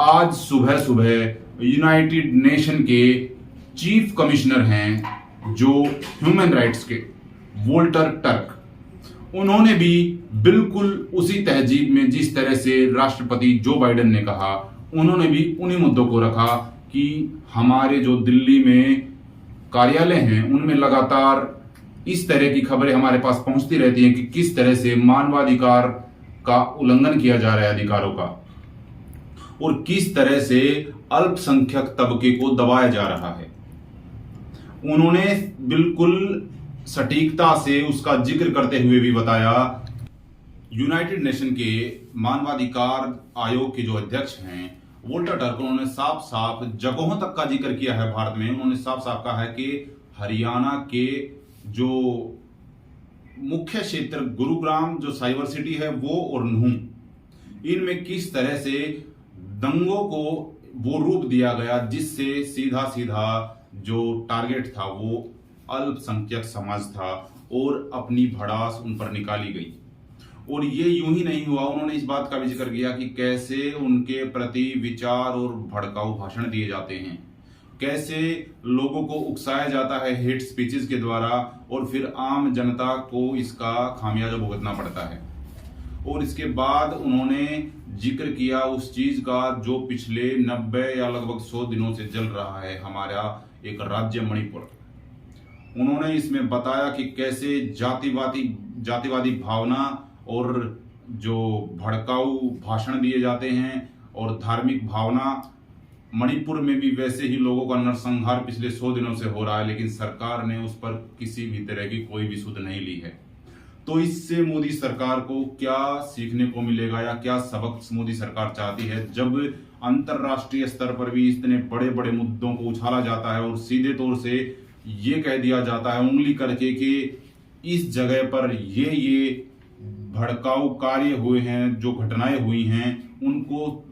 आज सुबह सुबह यूनाइटेड नेशन के चीफ कमिश्नर हैं जो ह्यूमन राइट्स के, वोल्टर टर्क, उन्होंने भी बिल्कुल उसी तहजीब में जिस तरह से राष्ट्रपति जो बाइडेन ने कहा, उन्होंने भी उन्हीं मुद्दों को रखा कि हमारे जो दिल्ली में कार्यालय हैं उनमें लगातार इस तरह की खबरें हमारे पास पहुंचती रहती हैं कि किस तरह से मानवाधिकार का उल्लंघन किया जा रहा है, अधिकारों का, और किस तरह से अल्पसंख्यक तबके को दबाया जा रहा है। उन्होंने बिल्कुल सटीकता से उसका जिक्र करते हुए भी बताया, यूनाइटेड नेशन के मानवाधिकार आयोग के जो अध्यक्ष हैं वोल्टर टर्क, उन्होंने साफ साफ जगहों तक का जिक्र किया है भारत में। उन्होंने साफ साफ कहा है कि हरियाणा के जो मुख्य क्षेत्र गुरुग्राम जो साइबर सिटी है वो और नूह, इनमें किस तरह से दंगों को वो रूप दिया गया जिससे सीधा सीधा जो टारगेट था वो अल्पसंख्यक समाज था और अपनी भड़ास उन पर निकाली गई। और ये यूं ही नहीं हुआ, उन्होंने इस बात का भी जिक्र किया कि कैसे उनके प्रति विचार और भड़काऊ भाषण दिए जाते हैं, कैसे लोगों को उकसाया जाता है हेट स्पीचेस के द्वारा, और फिर आम जनता को इसका खामियाजा भुगतना पड़ता है। और इसके बाद उन्होंने जिक्र किया उस चीज का जो पिछले 90 या लगभग 100 दिनों से चल रहा है, हमारा एक राज्य मणिपुर। उन्होंने इसमें बताया कि कैसे जातिवादी भावना और जो भड़काऊ भाषण दिए जाते हैं और धार्मिक भावना, मणिपुर में भी वैसे ही लोगों का नरसंहार पिछले 100 दिनों से हो रहा है, लेकिन सरकार ने उस पर किसी भी तरह की कोई भी सुध नहीं ली है। तो इससे मोदी सरकार को क्या सीखने को मिलेगा या क्या सबक मोदी सरकार चाहती है, जब अंतरराष्ट्रीय स्तर पर भी इतने बड़े बड़े मुद्दों को उछाला जाता है और सीधे तौर से ये कह दिया जाता है उंगली करके कि इस जगह पर ये भड़काऊ कार्य हुए हैं, जो घटनाएं हुई हैं उनको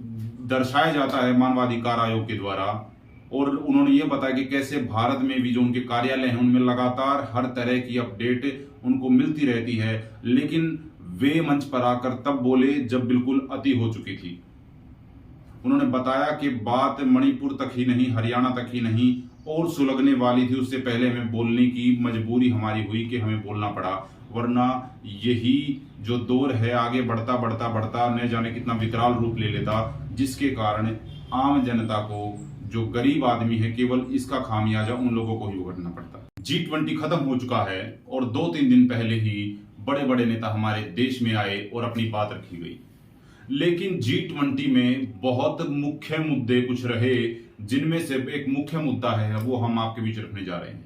दर्शाया जाता है मानवाधिकार आयोग के द्वारा। और उन्होंने ये बताया कि कैसे भारत में भी जो उनके कार्यालय हैं उनमें लगातार हर तरह की अपडेट उनको मिलती रहती है, लेकिन वे मंच पर आकर तब बोले जब बिल्कुल अति हो चुकी थी। उन्होंने बताया कि बात मणिपुर तक ही नहीं, हरियाणा तक ही नहीं और सुलगने वाली थी, उससे पहले हमें बोलने की मजबूरी हमारी हुई कि हमें बोलना पड़ा, वरना यही जो दौर है आगे बढ़ता बढ़ता बढ़ता न जाने कितना विकराल रूप ले लेता, जिसके कारण आम जनता को, जो गरीब आदमी है, केवल इसका खामियाजा उन लोगों को ही भुगतना पड़ता। G20 खत्म हो चुका है और 2-3 दिन पहले ही बड़े बड़े नेता हमारे देश में आए और अपनी बात रखी गई, लेकिन G20 में बहुत मुख्य मुद्दे कुछ रहे, जिनमें से एक मुख्य मुद्दा है वो हम आपके बीच रखने जा रहे हैं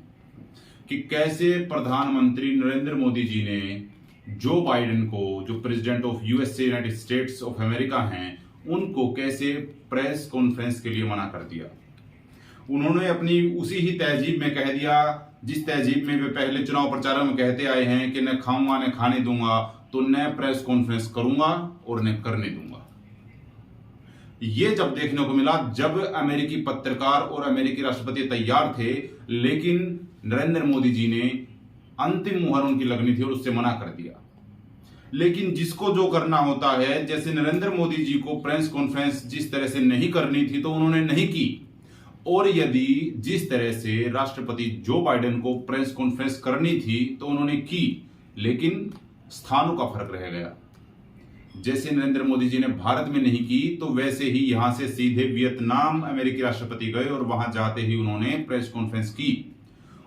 कि कैसे प्रधानमंत्री नरेंद्र मोदी जी ने जो बाइडेन को, जो president of USA United states of America हैं, उनको कैसे प्रेस कॉन्फ्रेंस के लिए मना कर दिया। उन्होंने अपनी उसी ही तहजीब में कह दिया जिस तहजीब में वे पहले चुनाव प्रचार में कहते आए हैं कि न खाऊंगा न खाने दूंगा, तो न प्रेस कॉन्फ्रेंस करूंगा और न करने दूंगा। ये जब देखने को मिला जब अमेरिकी पत्रकार और अमेरिकी राष्ट्रपति तैयार थे, लेकिन नरेंद्र मोदी जी ने अंतिम मुहर उनकी लगनी थी और उससे मना कर दिया। लेकिन जिसको जो करना होता है, जैसे नरेंद्र मोदी जी को प्रेस कॉन्फ्रेंस जिस तरह से नहीं करनी थी तो उन्होंने नहीं की, और यदि जिस तरह से राष्ट्रपति जो बाइडेन को प्रेस कॉन्फ्रेंस करनी थी तो उन्होंने की, लेकिन स्थानों का फर्क रह गया। जैसे नरेंद्र मोदी जी ने भारत में नहीं की, तो वैसे ही यहां से सीधे वियतनाम अमेरिकी राष्ट्रपति गए और वहां जाते ही उन्होंने प्रेस कॉन्फ्रेंस की,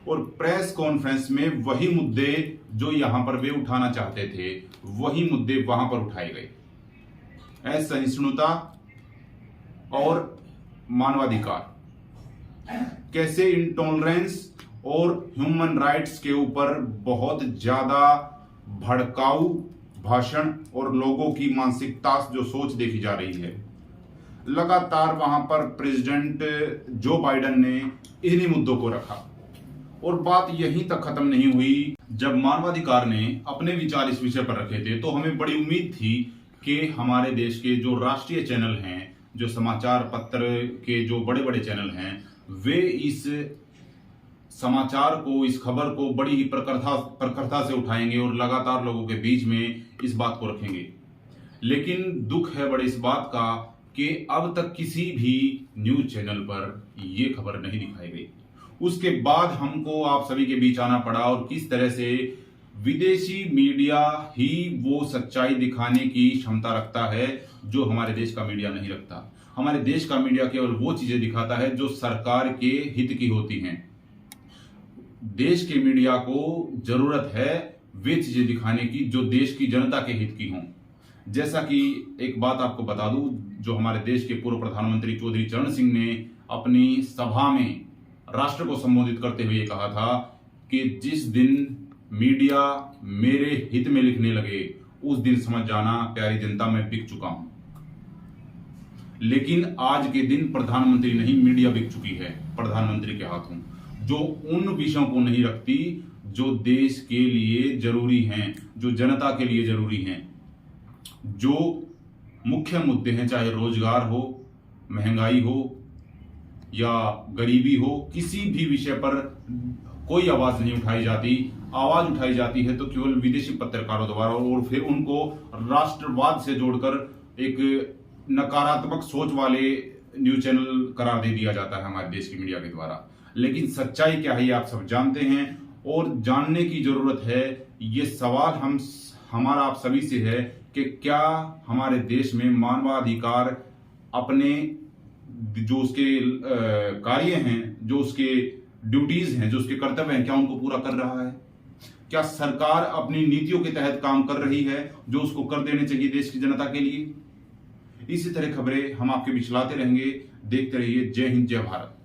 और प्रेस कॉन्फ्रेंस में वही मुद्दे जो यहां पर वे उठाना चाहते थे, वही मुद्दे वहां पर उठाए गए। असहिष्णुता और मानवाधिकार, कैसे इंटॉलरेंस और ह्यूमन राइट्स के ऊपर बहुत ज्यादा भड़काऊ भाषण और लोगों की मानसिकता जो सोच देखी जा रही है। लगातार वहां पर प्रेसिडेंट जो बाइडेन ने इन्हीं मुद्दों को रखा, और बात यहीं तक खत्म नहीं हुई। जब मानवाधिकार ने अपने विचार इस विषय पर रखे थे तो हमें बड़ी उम्मीद थी कि हमारे देश के जो राष्ट्रीय चैनल हैं, जो समाचार पत्र के जो बड़े बड़े चैनल हैं, वे इस समाचार को, इस खबर को बड़ी ही प्रखरता से उठाएंगे और लगातार लोगों के बीच में इस बात को रखेंगे। लेकिन दुख है बड़े इस बात का कि अब तक किसी भी न्यूज चैनल पर यह खबर नहीं दिखाई गई। उसके बाद हमको आप सभी के बीच आना पड़ा और किस तरह से विदेशी मीडिया ही वो सच्चाई दिखाने की क्षमता रखता है जो हमारे देश का मीडिया नहीं रखता। हमारे देश का मीडिया केवल वो चीजें दिखाता है जो सरकार के हित की होती हैं। देश के मीडिया को जरूरत है वे चीजें दिखाने की जो देश की जनता के हित की हों। जैसा कि एक बात आपको बता दूं, जो हमारे देश के पूर्व प्रधानमंत्री चौधरी चरण सिंह ने अपनी सभा में राष्ट्र को संबोधित करते हुए कहा था कि जिस दिन मीडिया मेरे हित में लिखने लगे उस दिन समझ जाना प्यारी जनता मैं बिक चुका हूं। लेकिन आज के दिन प्रधानमंत्री नहीं, मीडिया बिक चुकी है प्रधानमंत्री के हाथों, जो उन विषयों को नहीं रखती जो देश के लिए जरूरी हैं, जो जनता के लिए जरूरी हैं, जो मुख्य मुद्दे हैं, चाहे रोजगार हो, महंगाई हो या गरीबी हो, किसी भी विषय पर कोई आवाज नहीं उठाई जाती। आवाज उठाई जाती है तो केवल विदेशी पत्रकारों द्वारा और फिर उनको राष्ट्रवाद से जोड़कर एक नकारात्मक सोच वाले न्यूज चैनल करार दे दिया जाता है हमारे देश की मीडिया के द्वारा। लेकिन सच्चाई क्या है ये आप सब जानते हैं और जानने की जरूरत है। ये सवाल हमारा आप सभी से है कि क्या हमारे देश में मानवाधिकार अपने जो उसके कार्य हैं, जो उसके ड्यूटीज हैं, जो उसके कर्तव्य हैं, क्या उनको पूरा कर रहा है? क्या सरकार अपनी नीतियों के तहत काम कर रही है जो उसको कर देने चाहिए देश की जनता के लिए? इसी तरह खबरें हम आपके बीच लाते रहेंगे। देखते रहिए। जय हिंद, जय भारत।